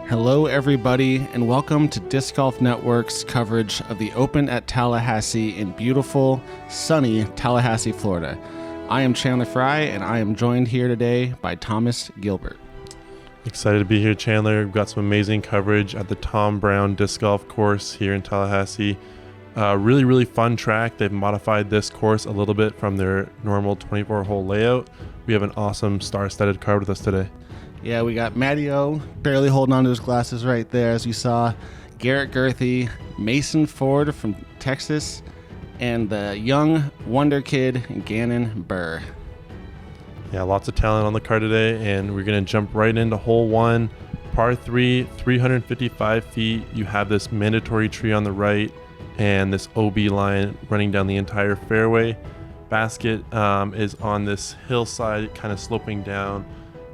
Hello, everybody, and welcome to Disc Golf Network's coverage of the Open at Tallahassee in beautiful, sunny Tallahassee, Florida. I am Chandler Fry, and I am joined here today by Thomas Gilbert. Excited to be here, Chandler. We've got some amazing coverage at the Tom Brown Disc Golf course here in Tallahassee. Really fun track. They've modified this course a little bit from their normal 24-hole layout. We have an awesome star-studded card with us today. Yeah, we got Matty O barely holding on to his glasses right there, as you saw. Garrett Gurthie, Mason Ford from Texas, and the young wonder kid, Gannon Burr. Yeah, lots of talent on the card today, and we're going to jump right into hole one. Par 3, 355 feet. You have this mandatory tree on the right and this OB line running down the entire fairway. Basket is on this hillside, kind of sloping down.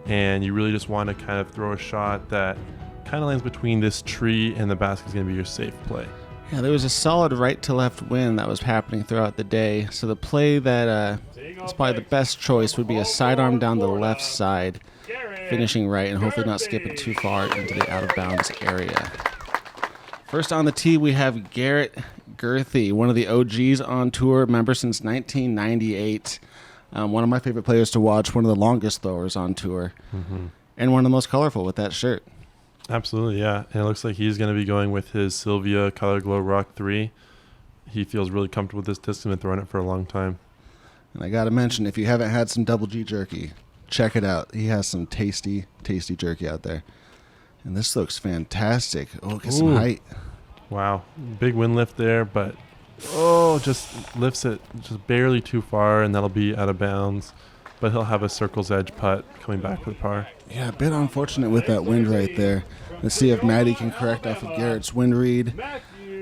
And you really just want to kind of throw a shot that kind of lands between this tree and the basket is going to be your safe play. Yeah, there was a solid right to left wind that was happening throughout the day. So the play that is probably the best choice would be a sidearm down the left side, finishing right and hopefully not skipping too far into the out of bounds area. First on the tee, we have Garrett Gurthie, one of the OGs on tour, member since 1998. One of my favorite players to watch, one of the longest throwers on tour, and one of the most colorful with that shirt. Absolutely, yeah. And it looks like he's going to be going with his Sylvia Color Glow Rock 3. He feels really comfortable with this disc and been throwing it for a long time. And I got to mention, if you haven't had some Double G jerky, check it out. He has some tasty jerky out there. And this looks fantastic. Oh, get some height. Wow. Big wind lift there, but just lifts it just barely too far, and that'll be out of bounds. But he'll have a circle's edge putt coming back for the par. Yeah, a bit unfortunate with that wind right there. Let's see if Matty can correct off of Garrett's wind read.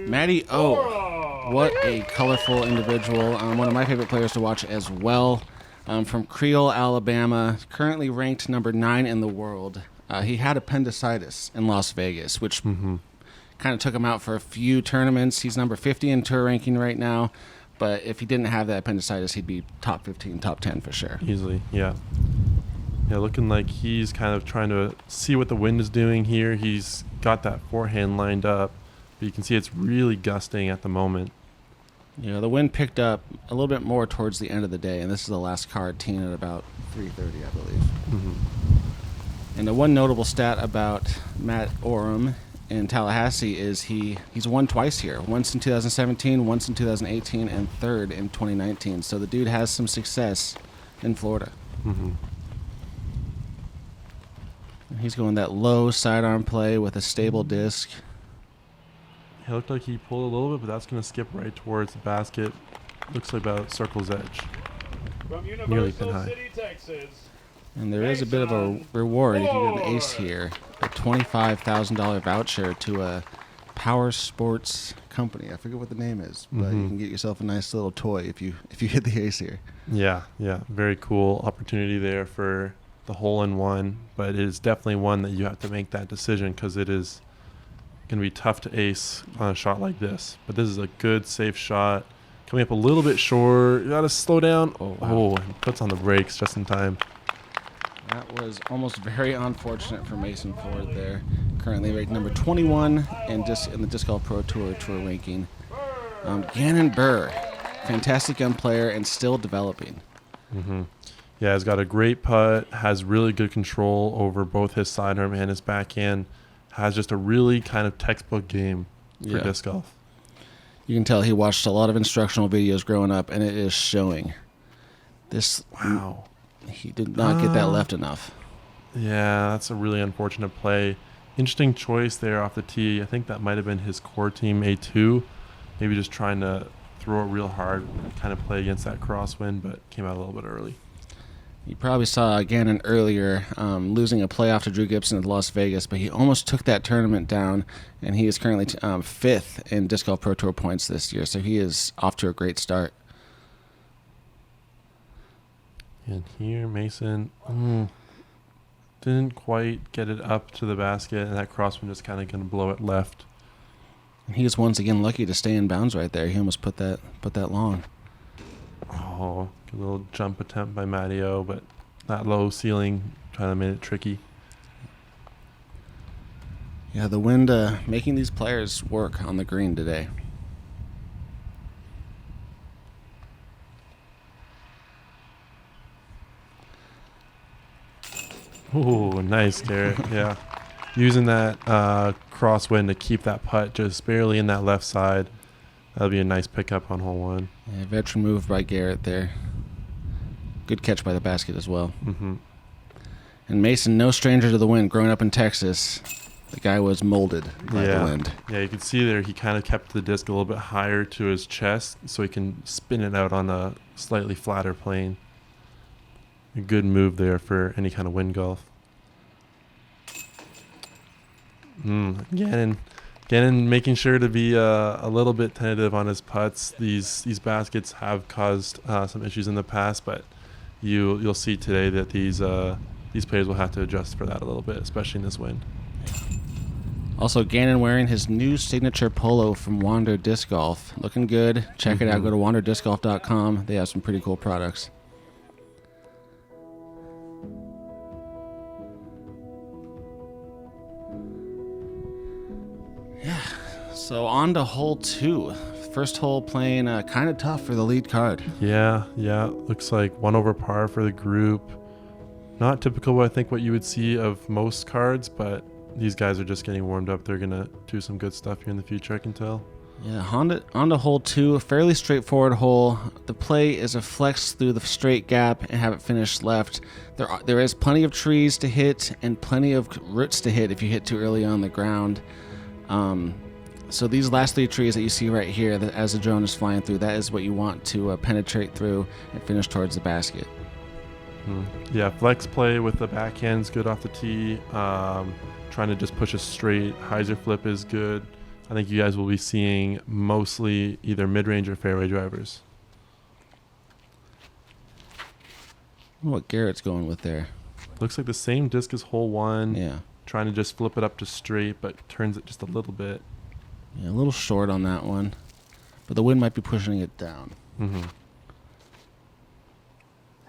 Matty, what a colorful individual. One of my favorite players to watch as well. From Creole, Alabama, currently ranked number 9 in the world. He had appendicitis in Las Vegas, which kind of took him out for a few tournaments. He's number 50 in tour ranking right now, but if he didn't have that appendicitis, he'd be top 15, top 10 for sure. Easily, yeah. Yeah, looking like he's kind of trying to see what the wind is doing here. He's got that forehand lined up, but you can see it's really gusting at the moment. Yeah, the wind picked up a little bit more towards the end of the day, and this is the last card, teeing at about 3:30, I believe. And the one notable stat about Matt Orum in Tallahassee is he's won twice here. Once in 2017, once in 2018, and third in 2019. So the dude has some success in Florida. And he's going that low sidearm play with a stable disc. It looked like he pulled a little bit, but that's going to skip right towards the basket. Looks like about circle's edge. From Nearly pin high. City, Texas. And there is a bit of a reward if you get an ace here. A $25,000 voucher to a power sports company. I forget what the name is, but you can get yourself a nice little toy if you hit the ace here. Yeah. Very cool opportunity there for the hole-in-one, but it is definitely one that you have to make that decision because it is going to be tough to ace on a shot like this. But this is a good, safe shot. Coming up a little bit short. You got to slow down. He puts on the brakes just in time. That was almost very unfortunate for Mason Ford there. Currently ranked number 21 in the Disc Golf Pro Tour ranking. Gannon Burr, fantastic young player and still developing. Yeah, he's got a great putt, has really good control over both his sidearm and his backhand, has just a really kind of textbook game for disc golf. You can tell he watched a lot of instructional videos growing up, and it is showing. Wow. He did not get that left enough. Yeah, that's a really unfortunate play. Interesting choice there off the tee. I think that might have been his core team A2. Maybe just trying to throw it real hard, kind of play against that crosswind, but came out a little bit early. You probably saw Gannon earlier losing a playoff to Drew Gibson at Las Vegas, but he almost took that tournament down, and he is currently 5th in Disc Golf Pro Tour points this year, so he is off to a great start. And here, Mason didn't quite get it up to the basket, and that crosswind just kind of going to blow it left. And he was once again lucky to stay in bounds right there. He almost put that long. Oh, good little jump attempt by Matteo, but that low ceiling kind of made it tricky. Yeah, the wind making these players work on the green today. Ooh, nice, Garrett. Yeah. Using that crosswind to keep that putt just barely in that left side. That'll be a nice pickup on hole 1. Yeah, veteran move by Garrett there. Good catch by the basket as well. Mm-hmm. And Mason, no stranger to the wind. Growing up in Texas, the guy was molded by the wind. Yeah, you can see there he kind of kept the disc a little bit higher to his chest so he can spin it out on a slightly flatter plane. A good move there for any kind of wind golf. Gannon making sure to be a little bit tentative on his putts. These baskets have caused some issues in the past, but you'll see today that these players will have to adjust for that a little bit, especially in this wind. Also, Gannon wearing his new signature polo from Wander Disc Golf. Looking good. Check it out. Go to wanderdiscgolf.com. They have some pretty cool products. Yeah. So on to hole 2. First hole playing kind of tough for the lead card. Yeah. Looks like 1 over par for the group. Not typical, I think, what you would see of most cards, but these guys are just getting warmed up. They're going to do some good stuff here in the future, I can tell. Yeah, on to hole 2, a fairly straightforward hole. The play is a flex through the straight gap and have it finish left. There is plenty of trees to hit and plenty of roots to hit if you hit too early on the ground. So these last 3 trees that you see right here, that as the drone is flying through, that is what you want to penetrate through and finish towards the basket. Yeah, flex play with the backhand's good off the tee. Trying to just push a straight hyzer flip is good. I think you guys will be seeing mostly either mid-range or fairway drivers. What Garrett's going with there. Looks like the same disc as hole 1. Yeah. Trying to just flip it up to straight, but turns it just a little bit. Yeah, a little short on that one. But the wind might be pushing it down. Mm-hmm.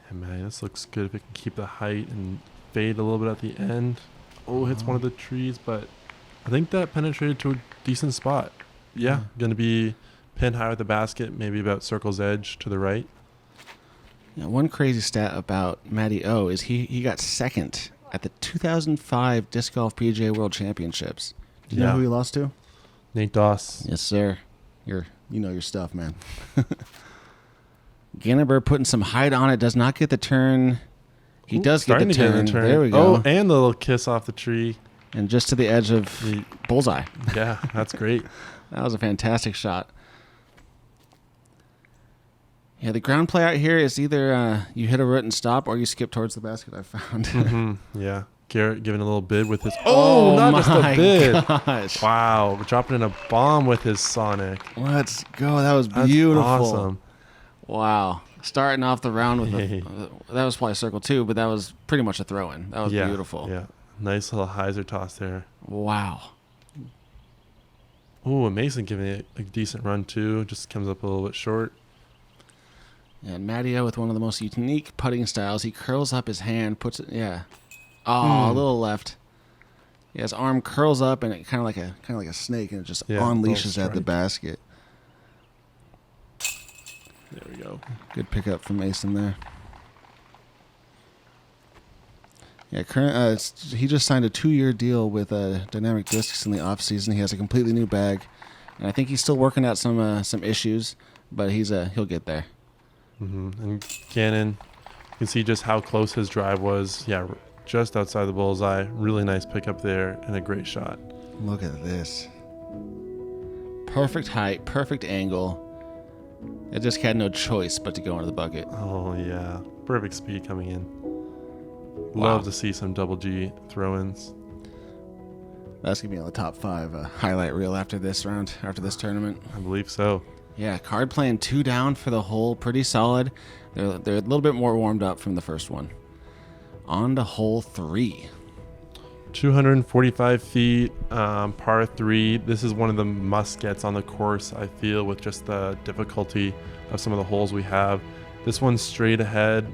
Yeah, man, this looks good if it can keep the height and fade a little bit at the end. Oh, hits one of the trees, but I think that penetrated to a decent spot. Yeah, going to be pinned higher at the basket, maybe about circle's edge to the right. Yeah, one crazy stat about Matty O is he got second at the 2005 Disc Golf PGA World Championships. Do you know who he lost to? Nate Doss. Yes, sir. You know your stuff, man. Gannon Burr putting some height on it, does not get the turn. He does get the turn. There we go. Oh, and the little kiss off the tree. And just to the edge of the bullseye. Yeah, that's great. That was a fantastic shot. Yeah, the ground play out here is either you hit a root and stop or you skip towards the basket, I found. Yeah. Garrett giving a little bid with his... Oh, not just a bid. Gosh. Wow. Dropping in a bomb with his Sonic. Let's go. That was beautiful. That's awesome. Wow. Starting off the round with that was probably circle 2, but that was pretty much a throw-in. That was beautiful. Yeah. Nice little hyzer toss there. Wow. Ooh, and Mason giving it a decent run too. Just comes up a little bit short. And Mattia with one of the most unique putting styles. He curls up his hand, puts it, a little left. Yeah, his arm curls up and it kind of like a snake, and it just unleashes at the basket. There we go. Good pickup from Mason there. Yeah, he just signed a 2-year deal with Dynamic Discs in the off season. He has a completely new bag, and I think he's still working out some issues, but he'll get there. And Gannon, you can see just how close his drive was. Yeah, just outside the bullseye. Really nice pickup there and a great shot. Look at this. Perfect height, perfect angle. It just had no choice but to go into the bucket. Oh, yeah. Perfect speed coming in. Love to see some double G throw-ins. That's going to be on the top 5 highlight reel after this tournament. I believe so. Yeah, card playing 2 down for the hole. Pretty solid. They're a little bit more warmed up from the first one. On to hole 3. 245 feet, par 3. This is one of the must-gets on the course, I feel, with just the difficulty of some of the holes we have. This one's straight ahead.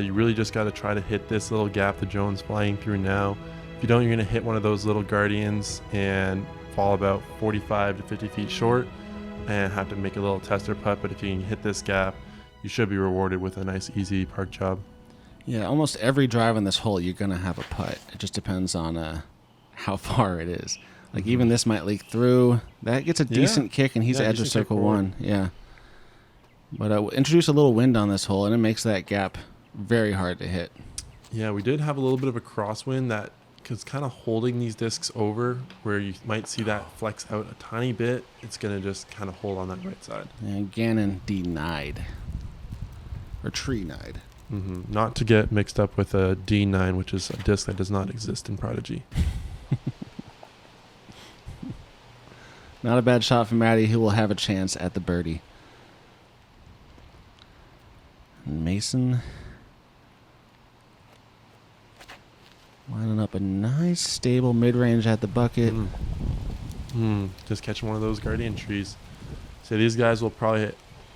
You really just got to try to hit this little gap the drone's flying through now. If you don't, you're going to hit one of those little guardians and fall about 45 to 50 feet short and have to make a little tester putt. But if you can hit this gap, you should be rewarded with a nice, easy park job. Yeah, almost every drive on this hole, you're going to have a putt. It just depends on how far it is. Like, even this might leak through. That gets a decent kick, and he's edge of circle one. Yeah. But introduce a little wind on this hole, and it makes that gap very hard to hit. Yeah, we did have a little bit of a crosswind that is kind of holding these discs over, where you might see that flex out a tiny bit. It's going to just kind of hold on that right side. And Gannon denied. Or tree-nied. Not to get mixed up with a D9, which is a disc that does not exist in Prodigy. Not a bad shot from Maddie, who will have a chance at the birdie. And Mason lining up a nice, stable mid-range at the bucket. Just catching one of those guardian trees. So these guys will probably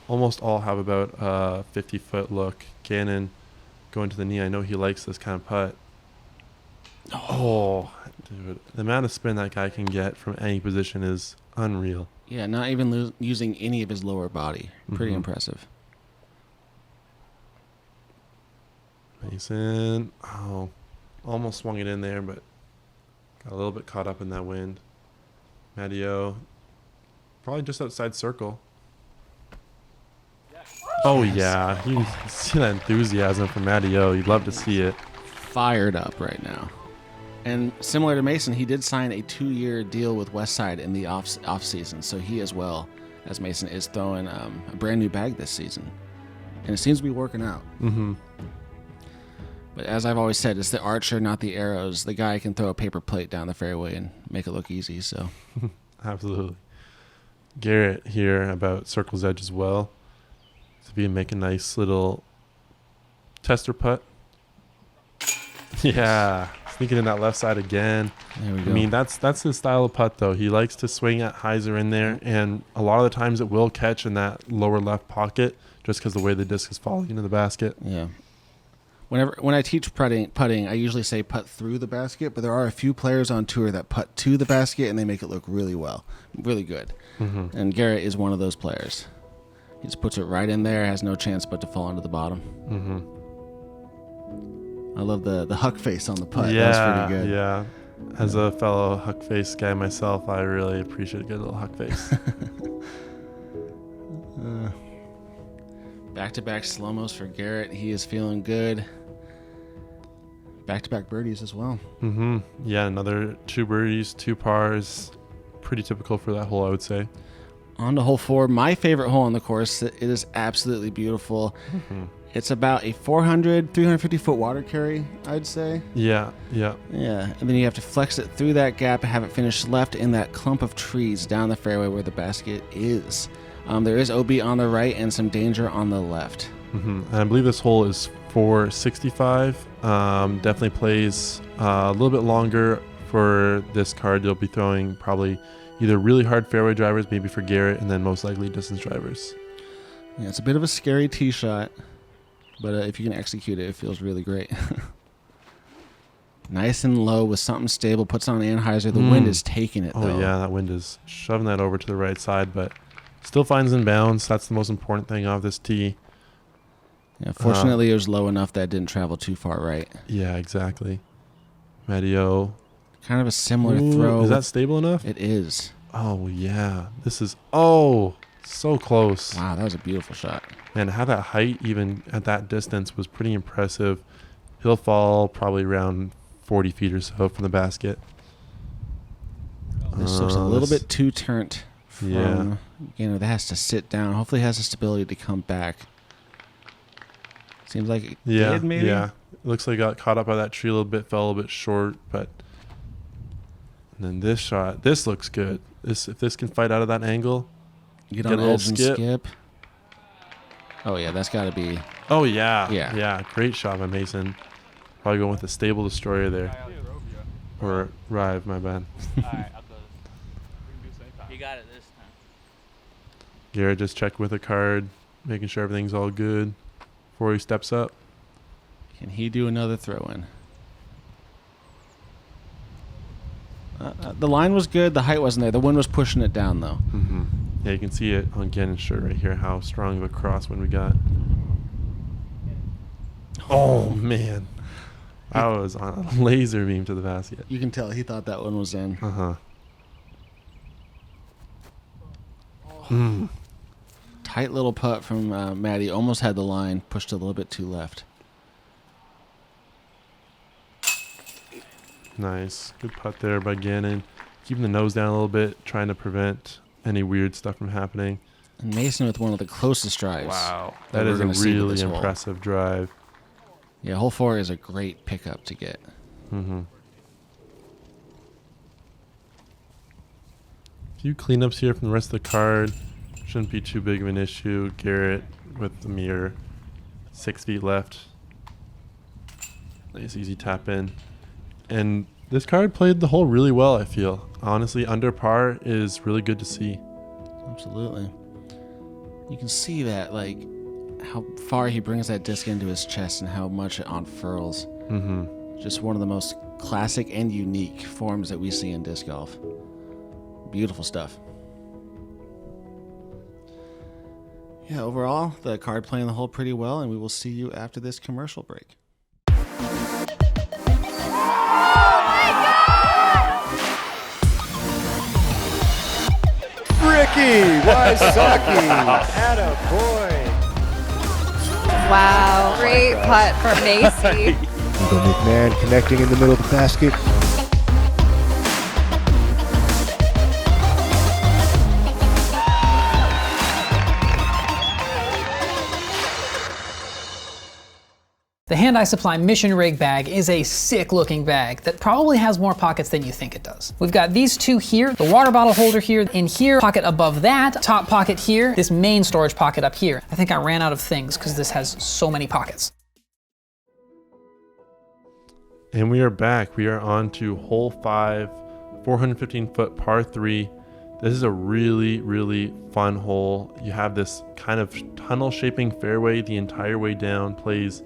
almost all have about a 50-foot look. Gannon going to the knee. I know he likes this kind of putt. Oh, dude. The amount of spin that guy can get from any position is unreal. Yeah, not even using any of his lower body. Pretty impressive. Mason. Oh, almost swung it in there, but got a little bit caught up in that wind. Matteo, probably just outside circle. Oh, yeah. You see that enthusiasm from Matteo. You'd love to see it. Fired up right now. And similar to Mason, he did sign a 2-year deal with Westside in the off season, so he as well as Mason is throwing a brand new bag this season. And it seems to be working out. But as I've always said, it's the archer, not the arrows. The guy can throw a paper plate down the fairway and make it look easy. So, Absolutely. Garrett here about circle's edge as well. To be make a nice little tester putt. Yeah, sneaking in that left side again. there we go. I mean, that's his style of putt, though. He likes to swing at hyzer in there, and a lot of the times it will catch in that lower left pocket just because the way the disc is falling into the basket. Yeah. When I teach putting, I usually say putt through the basket, but there are a few players on tour that putt to the basket and they make it look really well, really good. And Garrett is one of those players. He just puts it right in there, has no chance but to fall into the bottom. I love the huck face on the putt. Yeah, That's pretty good. Yeah. As a fellow huck face guy myself, I really appreciate a good little huck face. Back-to-back slow-mos for Garrett. He is feeling good. Back-to-back birdies as well. Yeah, another 2 birdies, 2 pars. Pretty typical for that hole, I would say. On to hole 4, my favorite hole on the course. It is absolutely beautiful. It's about a 350-foot water carry, I'd say. Yeah. Yeah, and then you have to flex it through that gap and have it finish left in that clump of trees down the fairway where the basket is. There is OB on the right and some danger on the left. And I believe this hole is 465. Definitely plays a little bit longer for this card. You'll be throwing probably either really hard fairway drivers, maybe for Garrett, and then most likely distance drivers. Yeah, it's a bit of a scary tee shot, but if you can execute it, it feels really great. Nice and low with something stable, puts on Anheuser. The wind is taking it, though. Oh, yeah, that wind is shoving that over to the right side, but still finds in bounds. That's the most important thing off this tee. Yeah, fortunately, it was low enough that it didn't travel too far right. Yeah, exactly. Matteo. Kind of a similar throw. Is that stable enough? It is. Oh, yeah. This is, so close. Wow, that was a beautiful shot. And to have that height even at that distance was pretty impressive. He'll fall probably around 40 feet or so from the basket. This looks a little bit too turnt. Yeah. That has to sit down. Hopefully it has the stability to come back. Seems like it did, maybe? Yeah. It looks like it got caught up by that tree a little bit, fell a little bit short, but... And then this shot, this looks good. If this can fight out of that angle... Get on edge and skip. Oh, yeah, that's got to be... Oh, yeah. Yeah. Yeah, great shot by Mason. Probably going with a stable destroyer there. Or Rive, my bad. You got it this time. Garrett just checked with a card, making sure everything's all good before he steps up. Can he do another throw-in? The line was good. The height wasn't there. The wind was pushing it down, though. Mm-hmm. Yeah, you can see it on Gannon's shirt right here, how strong of a crosswind we got. Oh, man. That was on a laser beam to the basket. You can tell he thought that one was in. Uh-huh. Mm. Tight little putt from Maddie. Almost had the line. Pushed a little bit too left. Nice. Good putt there by Gannon. Keeping the nose down a little bit, trying to prevent any weird stuff from happening. And Mason with one of the closest drives. Wow. that That is we're a gonna see with really this hole. impressive drive. Yeah, hole 4 is a great pickup to get. Mm-hmm. A few cleanups here from the rest of the card. Shouldn't be too big of an issue. Garrett with the mirror. 6 feet left. Nice easy tap in. And this card played the hole really well, I feel. Honestly, under par is really good to see. Absolutely. You can see that, like, how far he brings that disc into his chest and how much it unfurls. Mm-hmm. Just one of the most classic and unique forms that we see in disc golf. Beautiful stuff. Yeah, overall, the card playing the hole pretty well, and we will see you after this commercial break. Ricky Wysocki, attaboy. Wow, great putt from Macy. Eagle McMahon connecting in the middle of the basket. The Hand I Supply Mission Rig bag is a sick looking bag that probably has more pockets than you think it does. We've got these two here, the water bottle holder here, in here, pocket above that, top pocket here, this main storage pocket up here. I think I ran out of things because this has so many pockets. And we are back. We are on to hole 5, 415-foot par 3. This is a really, really fun hole. You have this kind of tunnel shaping fairway the entire way down, plays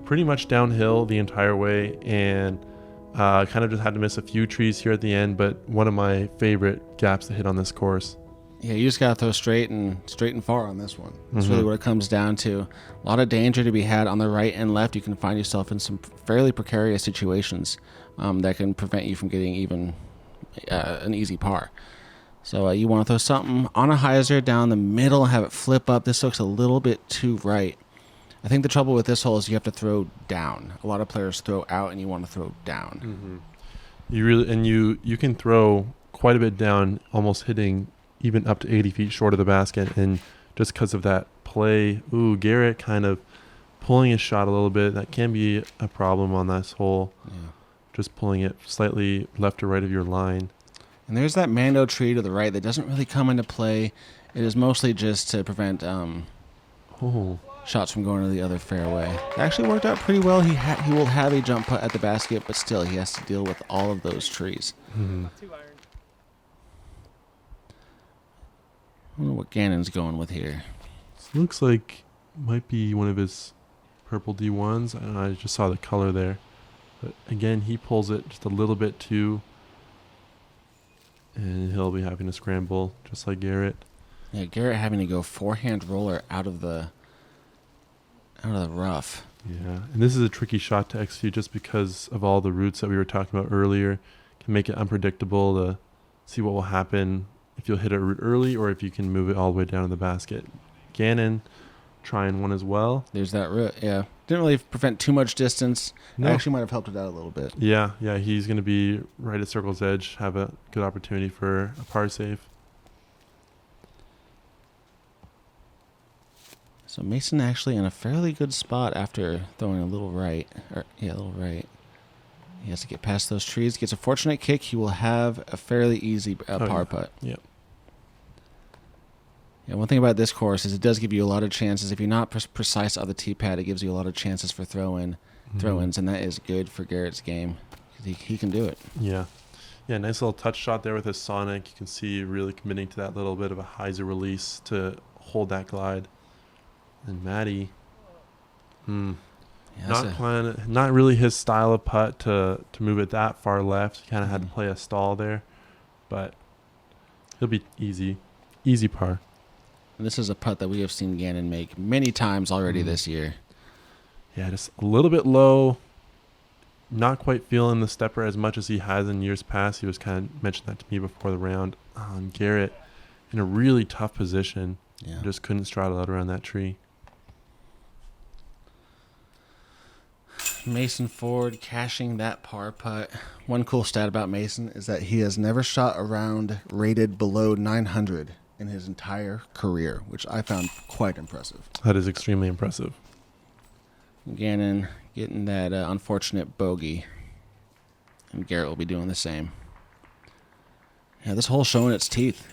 pretty much downhill the entire way, and kind of just had to miss a few trees here at the end, but one of my favorite gaps to hit on this course. Yeah, you just gotta throw straight and far on this one. That's really what it comes down to. A lot of danger to be had on the right and left. You can find yourself in some fairly precarious situations that can prevent you from getting even an easy par. So you want to throw something on a hyzer down the middle and have it flip up. This looks a little bit too right. I think the trouble with this hole is you have to throw down. A lot of players throw out, and you want to throw down. You can throw quite a bit down, almost hitting even up to 80 feet short of the basket, and just because of that play, Garrett kind of pulling his shot a little bit. That can be a problem on this hole. Yeah. Just pulling it slightly left or right of your line. And there's that Mando tree to the right that doesn't really come into play. It is mostly just to prevent shots from going to the other fairway. It actually worked out pretty well. He will have a jump putt at the basket, but still he has to deal with all of those trees. Mm-hmm. I wonder what Gannon's going with here. This looks like might be one of his purple D1s. I just saw the color there. But again, he pulls it just a little bit too, and he'll be having to scramble just like Garrett. Yeah, Garrett having to go forehand roller out of the rough. Yeah, and this is a tricky shot to execute just because of all the roots that we were talking about earlier. Can make it unpredictable to see what will happen if you'll hit a root early or if you can move it all the way down to the basket. Gannon trying one as well. There's that root, yeah. Didn't really prevent too much distance. No. Actually might have helped it out a little bit. Yeah, he's going to be right at circle's edge, have a good opportunity for a par save. So Mason actually in a fairly good spot after throwing a little right. A little right. He has to get past those trees. Gets a fortunate kick. He will have a fairly easy par putt. Yep. Yeah, one thing about this course is it does give you a lot of chances. If you're not precise on the tee pad, it gives you a lot of chances for throw-ins, and that is good for Garrett's game. He can do it. Yeah, nice little touch shot there with his Sonic. You can see really committing to that little bit of a hyzer release to hold that glide. And Maddie, Yeah, Not really his style of putt to move it that far left. He kind of had to play a stall there, but he'll be easy par. and this is a putt that we have seen Gannon make many times already this year. Yeah, just a little bit low. Not quite feeling the stepper as much as he has in years past. He was kind of mentioned that to me before the round. Garrett in a really tough position. Yeah. Just couldn't straddle out around that tree. Mason Ford cashing that par putt. One cool stat about Mason is that he has never shot a round rated below 900 in his entire career, which I found quite impressive. That is extremely impressive. Gannon getting that unfortunate bogey, and Garrett will be doing the same. Yeah, this hole's showing its teeth.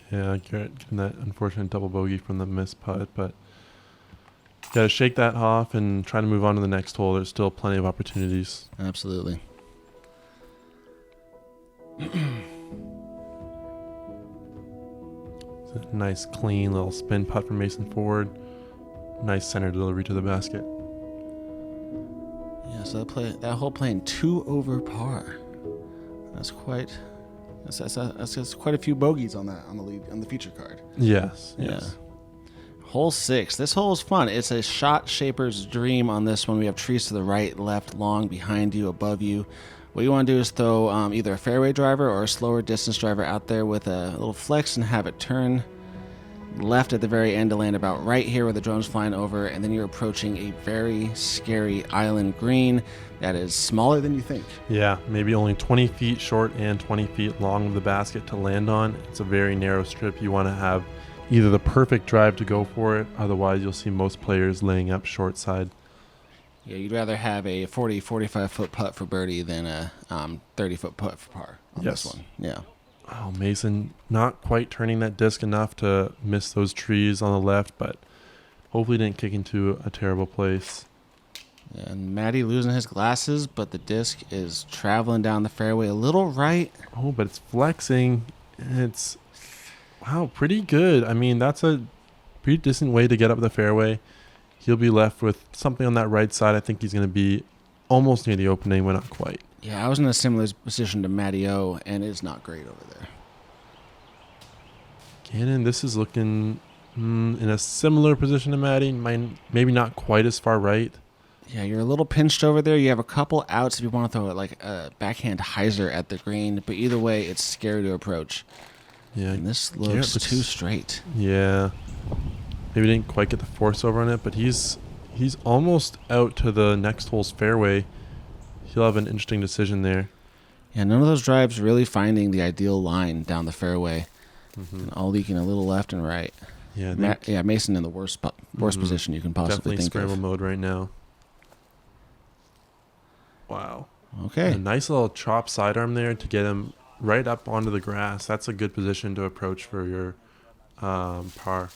Yeah, Garrett getting that unfortunate double bogey from the missed putt, but got to shake that off and try to move on to the next hole. There's still plenty of opportunities. Absolutely. It's a nice, clean little spin putt from Mason Ford. Nice center delivery to the basket. Yeah, so that hole playing 2 over par. That's quite a few bogeys on the feature card. Yes. Yeah. Hole 6. This hole is fun. It's a shot shaper's dream on this one. We have trees to the right, left, long, behind you, above you. What you want to do is throw either a fairway driver or a slower distance driver out there with a little flex and have it turn left at the very end to land about right here where the drone's flying over, and then you're approaching a very scary island green that is smaller than you think. Yeah, maybe only 20 feet short and 20 feet long of the basket to land on. It's a very narrow strip. You want to have either the perfect drive to go for it, otherwise you'll see most players laying up short side. Yeah, you'd rather have a 45 foot putt for birdie than a 30 foot putt for par on this one. Yeah. Oh, Mason not quite turning that disc enough to miss those trees on the left, but hopefully didn't kick into a terrible place. Yeah, and Matty losing his glasses, but the disc is traveling down the fairway a little right. Oh, but it's flexing. It's, wow, pretty good. I mean, that's a pretty decent way to get up the fairway. He'll be left with something on that right side. I think he's going to be almost near the opening, but not quite. Yeah, I was in a similar position to Matty O, and it's not great over there. Gannon, this is looking in a similar position to Matty. Maybe not quite as far right. Yeah, you're a little pinched over there. You have a couple outs if you want to throw it like a backhand hyzer at the green, but either way, it's scary to approach. Yeah, And this looks too straight. Yeah, maybe didn't quite get the force over on it, but he's almost out to the next hole's fairway. He'll have an interesting decision there. Yeah, none of those drives really finding the ideal line down the fairway, and all leaking a little left and right. Yeah, Mason in the worst position you can possibly definitely think scramble of. mode right now. Wow. Okay. A nice little chop sidearm there to get him right up onto the grass. That's a good position to approach for your par.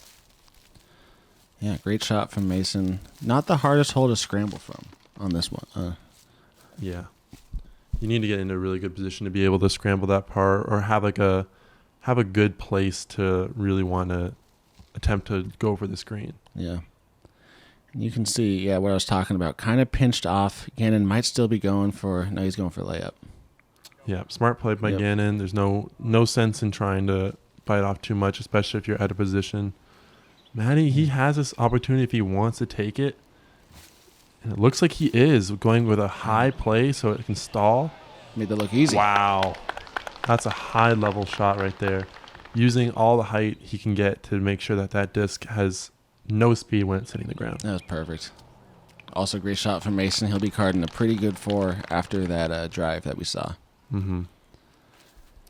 Yeah, great shot from Mason. Not the hardest hole to scramble from on this one. Yeah. You need to get into a really good position to be able to scramble that par or have a good place to really want to attempt to go for this green. Yeah. And you can see, what I was talking about. Kind of pinched off. Gannon might still be going for... No, he's going for a layup. Yeah, smart play by Gannon. There's no sense in trying to bite off too much, especially if you're out of position. Matty, he has this opportunity if he wants to take it. And it looks like he is going with a high play so it can stall. Made that look easy. Wow. That's a high-level shot right there. Using all the height he can get to make sure that disc has no speed when it's hitting the ground. That was perfect. Also, great shot from Mason. He'll be carding a pretty good 4 after that drive that we saw. Mm-hmm.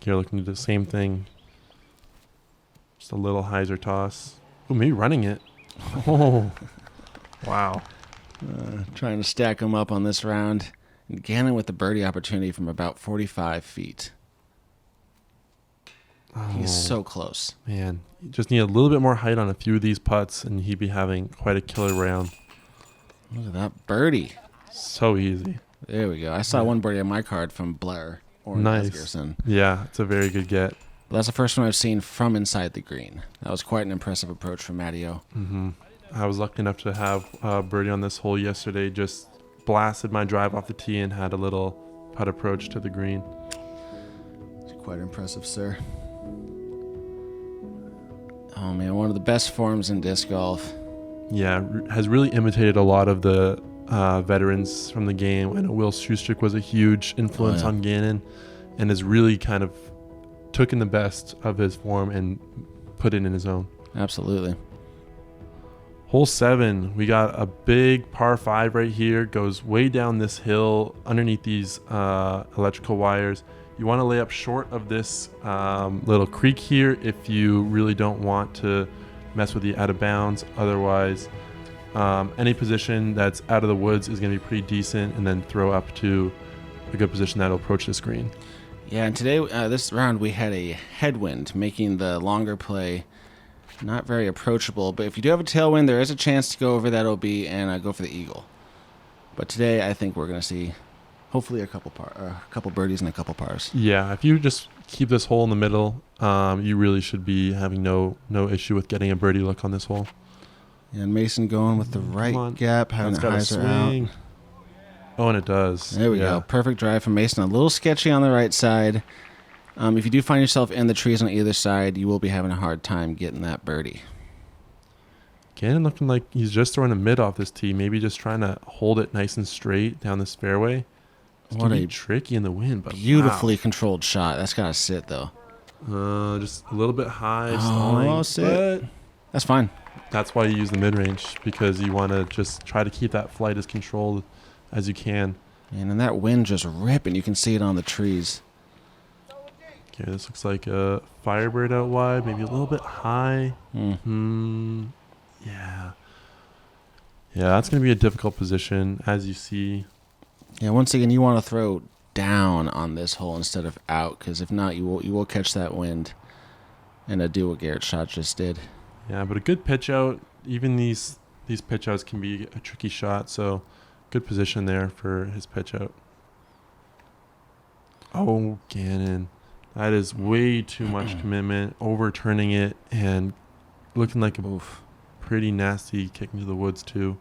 You're looking to do the same thing. Just a little hyzer toss. Oh, maybe running it. Oh, wow. Trying to stack him up on this round. And Gannon with the birdie opportunity from about 45 feet. He's so close. Man, you just need a little bit more height on a few of these putts, and he'd be having quite a killer round. Look at that birdie. So easy. There we go. I saw one birdie on my card from Blair. Nice. Yeah, it's a very good get. But that's the first one I've seen from inside the green. That was quite an impressive approach from Matty O. Mm-hmm. I was lucky enough to have birdie on this hole yesterday. Just blasted my drive off the tee and had a little putt approach to the green. It's quite impressive, sir. Oh man, one of the best forms in disc golf. Yeah, has really imitated a lot of the veterans from the game. I know Will Schustrick was a huge influence on Gannon, and has really kind of taken the best of his form and put it in his own. Absolutely. Hole 7, we got a big par 5 right here. Goes way down this hill underneath these electrical wires. You want to lay up short of this little creek here if you really don't want to mess with the out of bounds. Otherwise, any position that's out of the woods is going to be pretty decent, and then throw up to a good position that'll approach this green. Yeah, and today, this round, we had a headwind, making the longer play not very approachable. But if you do have a tailwind, there is a chance to go over that OB and go for the eagle. But today, I think we're going to see hopefully a couple birdies and a couple pars. Yeah, if you just keep this hole in the middle, you really should be having no issue with getting a birdie look on this hole. And Mason going with the right gap, having That's a got a hyzer out. swing. Oh, and it does. There we go. Perfect drive from Mason. A little sketchy on the right side. If you do find yourself in the trees on either side, you will be having a hard time getting that birdie. Gannon looking like he's just throwing a mid off this tee, maybe just trying to hold it nice and straight down this fairway. It's What gonna be a tricky in the wind, but beautifully controlled shot. That's got to sit, though. just a little bit high, stalling. Sit. That's fine. That's why you use the mid-range, because you want to just try to keep that flight as controlled as you can. And that wind just ripping. You can see it on the trees. Okay, this looks like a Firebird out wide, maybe a little bit high. Yeah. Yeah, that's going to be a difficult position, as you see. Yeah, once again, you want to throw down on this hole instead of out, because if not, you will catch that wind and do what Garrett's shot just did. Yeah, but a good pitch out, even these pitch outs can be a tricky shot, so good position there for his pitch out. Oh, Gannon. That is way too much commitment, overturning it and looking like a pretty nasty kick into the woods too.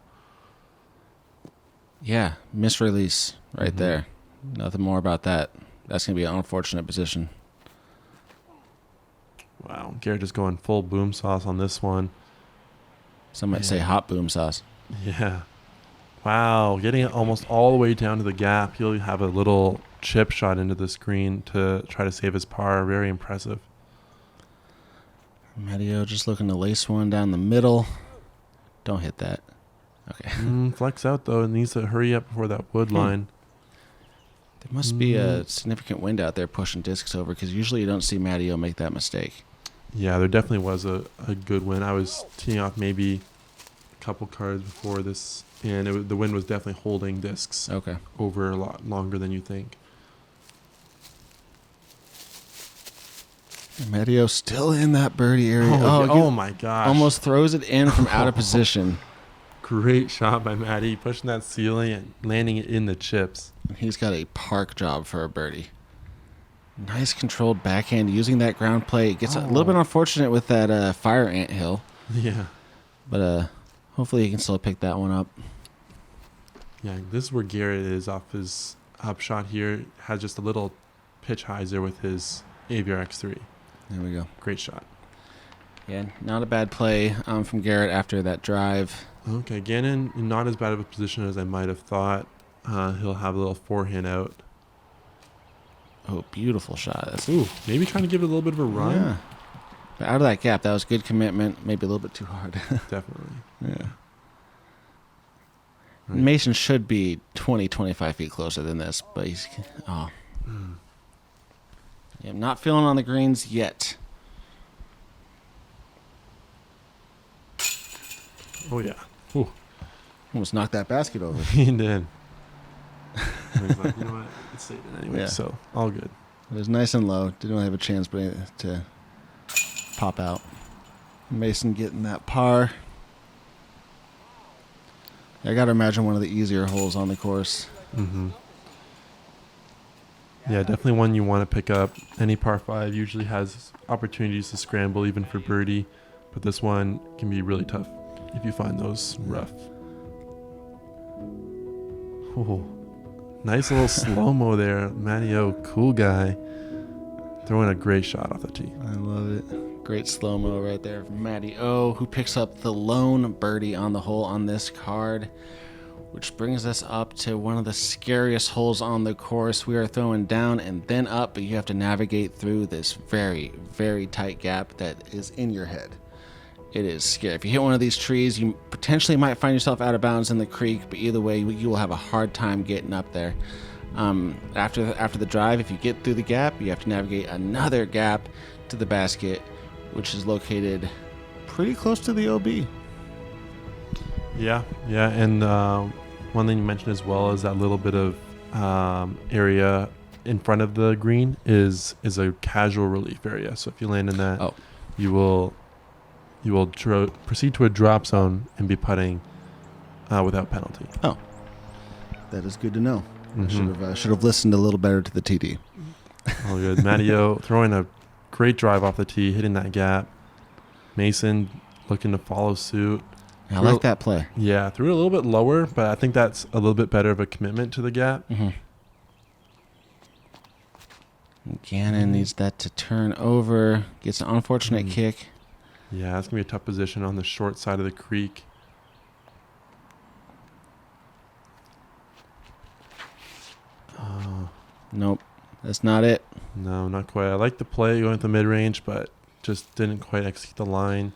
Yeah, misrelease right there. Nothing more about that. That's going to be an unfortunate position. Wow, Garrett just going full boom sauce on this one. Some might say hot boom sauce. Yeah. Wow, getting it almost all the way down to the gap. He'll have a little chip shot into the screen to try to save his par. Very impressive. Matteo just looking to lace one down the middle. Don't hit that. Okay. Flex out, though. It needs to hurry up before that wood line. There must be a significant wind out there pushing discs over, because usually you don't see Matteo make that mistake. Yeah, there definitely was a good win. I was teeing off maybe a couple cards before this, and the wind was definitely holding discs over a lot longer than you think. Matteo still in that birdie area. Oh my gosh. Almost throws it in from out of position. Great shot by Matty, pushing that ceiling and landing it in the chips. He's got a park job for a birdie. Nice controlled backhand using that ground play. It gets a little bit unfortunate with that fire ant hill. Yeah. But hopefully he can still pick that one up. Yeah, this is where Garrett is off his up shot here. Has just a little pitch hyzer with his Aviar X3. There we go. Great shot. Yeah, not a bad play from Garrett after that drive. Okay, Gannon, not as bad of a position as I might have thought. He'll have a little forehand out. Oh, beautiful shot. Maybe trying to give it a little bit of a run. Yeah. But out of that gap, that was good commitment. Maybe a little bit too hard. Definitely. Yeah. Right. Mason should be 20, 25 feet closer than this, but he's... Yeah, I'm not feeling on the greens yet. Oh, yeah. Ooh. Almost knocked that basket over. He did. He's like, you know what? It's stayed in anyway, Yeah. so all good. It was nice and low. Didn't really have a chance to pop out. Mason getting that par. I got to imagine one of the easier holes on the course. Mm-hmm. Yeah, definitely one you want to pick up. Any par 5 usually has opportunities to scramble even for birdie, but this one can be really tough. if you find those rough. Ooh, nice little slow-mo there. Matty O, cool guy. Throwing a great shot off the tee. I love it. Great slow-mo right there from Matty O, who picks up the lone birdie on the hole on this card, which brings us up to one of the scariest holes on the course. We are throwing down and then up, but you have to navigate through this very, very tight gap that is in your head. It is scary. If you hit one of these trees, you potentially might find yourself out of bounds in the creek, but either way, you will have a hard time getting up there. After the drive, if you get through the gap, you have to navigate another gap to the basket, which is located pretty close to the OB. Yeah, and one thing you mentioned as well is that little bit of area in front of the green is a casual relief area. So if you land in that, you will proceed to a drop zone and be putting without penalty. Oh, that is good to know. Mm-hmm. I should have listened a little better to the TD. All good. Matty O throwing a great drive off the tee, hitting that gap. Mason looking to follow suit. I like that play. Yeah, threw it a little bit lower, but I think that's a little bit better of a commitment to the gap. Mm-hmm. Gannon needs that to turn over. Gets an unfortunate kick. Yeah, that's going to be a tough position on the short side of the creek. Nope, that's not it. No, not quite. I like the play going with the mid-range, but just didn't quite execute the line.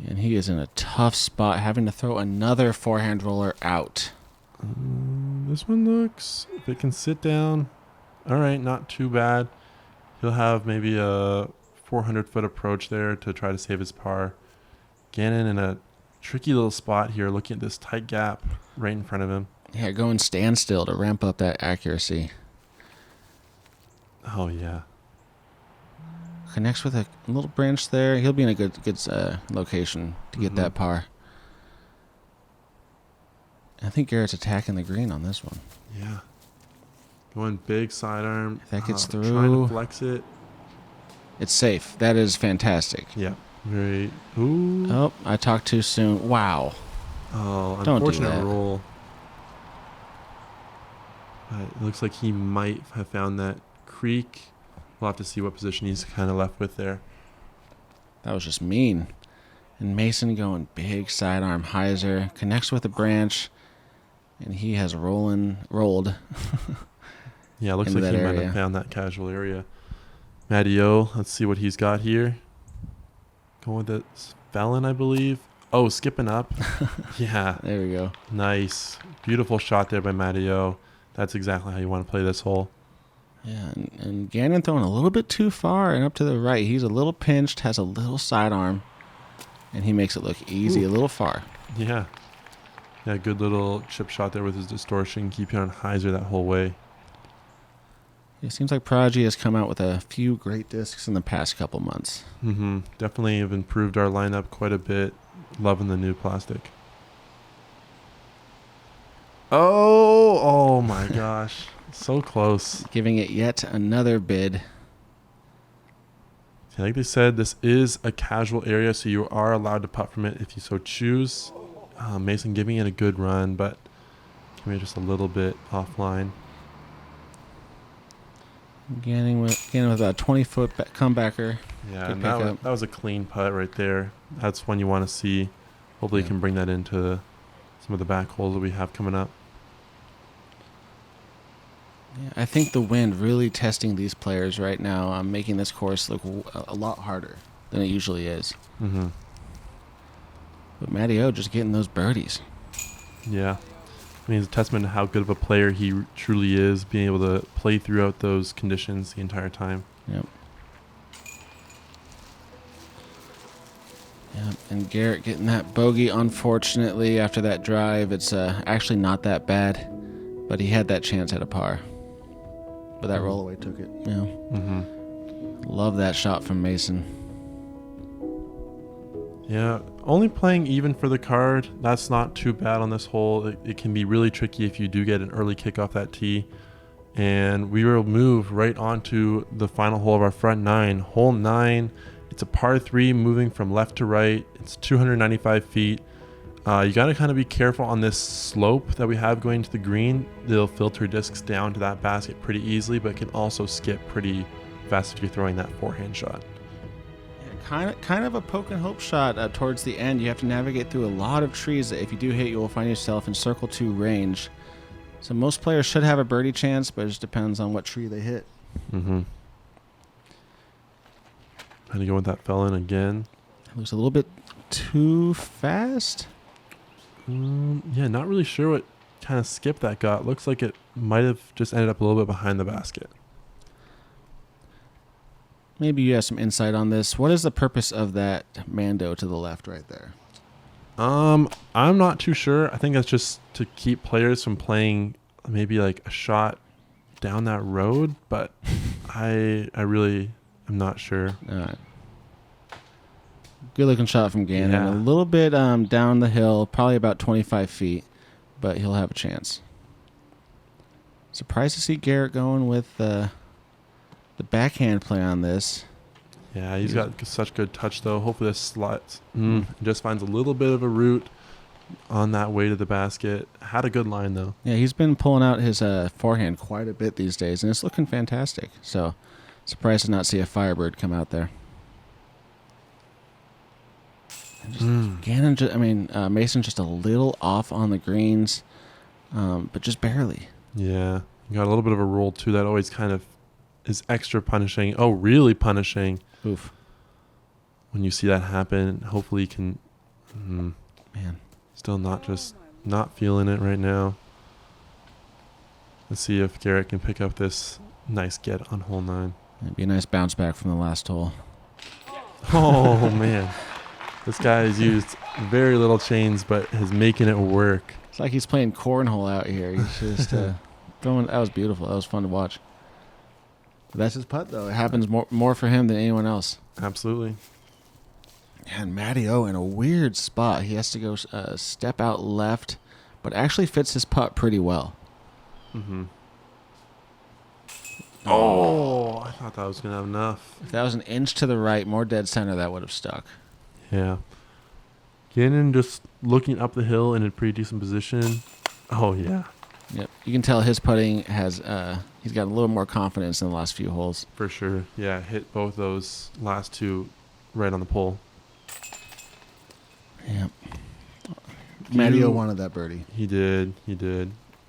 And he is in a tough spot, having to throw another forehand roller out. This one looks, if it can sit down, all right, not too bad. He'll have maybe a 400-foot approach there to try to save his par. Gannon in a tricky little spot here, looking at this tight gap right in front of him. Yeah, going standstill to ramp up that accuracy. Oh, yeah. Connects with a little branch there. He'll be in a good location to get that par. I think Garrett's attacking the green on this one. Yeah. Going big sidearm. If that gets Trying through. to flex it. It's safe. That is fantastic. Yeah. Very. Ooh. Oh, I talked too soon. Wow. Oh, Don't do unfortunate that. roll. It looks like he might have found that creek. We'll have to see what position he's kind of left with there. That was just mean. And Mason going big sidearm hyzer. Connects with a branch. And he has rolled. Yeah, it looks into like he that might area. have found that casual area. Matty O, let's see what he's got here. Going with the felon, I believe. Oh, skipping up. Yeah, There we go. nice. Beautiful shot there by Matty O. That's exactly how you want to play this hole. Yeah, and Gannon throwing a little bit too far and up to the right. He's a little pinched, has a little sidearm, and he makes it look easy, a little far. Yeah. Yeah, good little chip shot there with his distortion. Keep you on hyzer that whole way. It seems like Prodigy has come out with a few great discs in the past couple months. Definitely have improved our lineup quite a bit. Loving the new plastic. Oh my gosh. So close. Giving it yet another bid. Like they said, this is a casual area, so you are allowed to putt from it if you so choose. Mason giving it a good run, but maybe just a little bit offline. Gannon with about a 20-foot comebacker. Yeah, Good and pickup. that was a clean putt right there. That's one you want to see. Hopefully you can bring that into some of the back holes that we have coming up. Yeah, I think the wind really testing these players right now, making this course look a lot harder than it usually is. But Matty O just getting those birdies. Yeah. I mean, it's a testament to how good of a player he truly is, being able to play throughout those conditions the entire time. Yep. And Garrett getting that bogey, unfortunately, after that drive. It's actually not that bad, but he had that chance at a par. But that rollaway took it. Yeah. Love that shot from Mason. Yeah, only playing even for the card, that's not too bad on this hole. It can be really tricky if you do get an early kick off that tee. And we will move right on to the final hole of our front nine. Hole 9, it's a par 3 moving from left to right. It's 295 feet. You got to kind of be careful on this slope that we have going to the green. They'll filter discs down to that basket pretty easily, but can also skip pretty fast if you're throwing that forehand shot. Kind of a poke and hope shot towards the end. You have to navigate through a lot of trees that if you do hit, you will find yourself in circle 2 range. So most players should have a birdie chance, but it just depends on what tree they hit. Mm-hmm. Trying to go with that fell in again. Looks a little bit too fast. Yeah, not really sure what kind of skip that got. Looks like it might have just ended up a little bit behind the basket. Maybe you have some insight on this. What is the purpose of that Mando to the left right there? I'm not too sure. I think that's just to keep players from playing maybe like a shot down that road, but I really am not sure. All right. Good looking shot from Gannon. Yeah. A little bit down the hill, probably about 25 feet, but he'll have a chance. Surprised to see Garrett going with the backhand play on this. Yeah, he's got such good touch though. Hopefully this slides. Just finds a little bit of a route on that way to the basket. Had a good line though. Yeah, he's been pulling out his forehand quite a bit these days, and it's looking fantastic. So, surprised to not see a Firebird come out there. Gannon, Mason's just a little off on the greens, but just barely. Yeah, you got a little bit of a roll too. That always kind of is extra punishing. Oh, really punishing. Oof. When you see that happen, hopefully you can. Man. Still not feeling it right now. Let's see if Garrett can pick up this nice get on hole 9. It'd be a nice bounce back from the last hole. Oh, man. This guy has used very little chains, but is making it work. It's like he's playing cornhole out here. He's just throwing. That was beautiful. That was fun to watch. But that's his putt, though. It happens more for him than anyone else. Absolutely. And Matty O in a weird spot. He has to go step out left, but actually fits his putt pretty well. Mm-hmm. Oh, I thought that was going to have enough. If that was an inch to the right, more dead center, that would have stuck. Yeah. Gannon just looking up the hill in a pretty decent position. Oh, yeah. Yep. You can tell his putting has, he's got a little more confidence in the last few holes. For sure. Yeah, hit both those last two right on the pole. Yep. Matty O wanted that birdie. He did.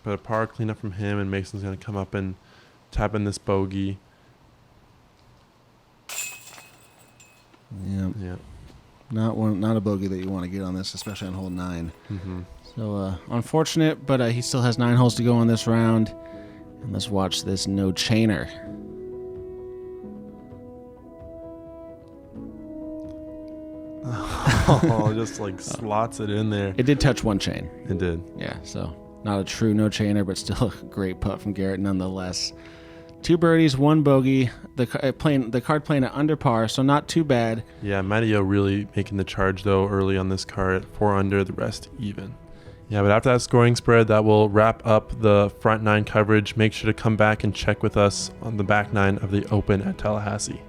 But a par cleanup from him, and Mason's going to come up and tap in this bogey. Yep. Yeah. Not a bogey that you want to get on this, especially on hole 9. Mm-hmm. So unfortunate, but he still has 9 holes to go in this round. And let's watch this no chainer. Oh, just like slots it in there. It did touch one chain. It did. Yeah, so not a true no chainer, but still a great putt from Garrett nonetheless. 2 birdies, 1 bogey. The card playing at under par, so not too bad. Yeah, Matteo really making the charge though early on this card at 4 under, the rest even. Yeah, but after that scoring spread, that will wrap up the front 9 coverage. Make sure to come back and check with us on the back 9 of the Open at Tallahassee.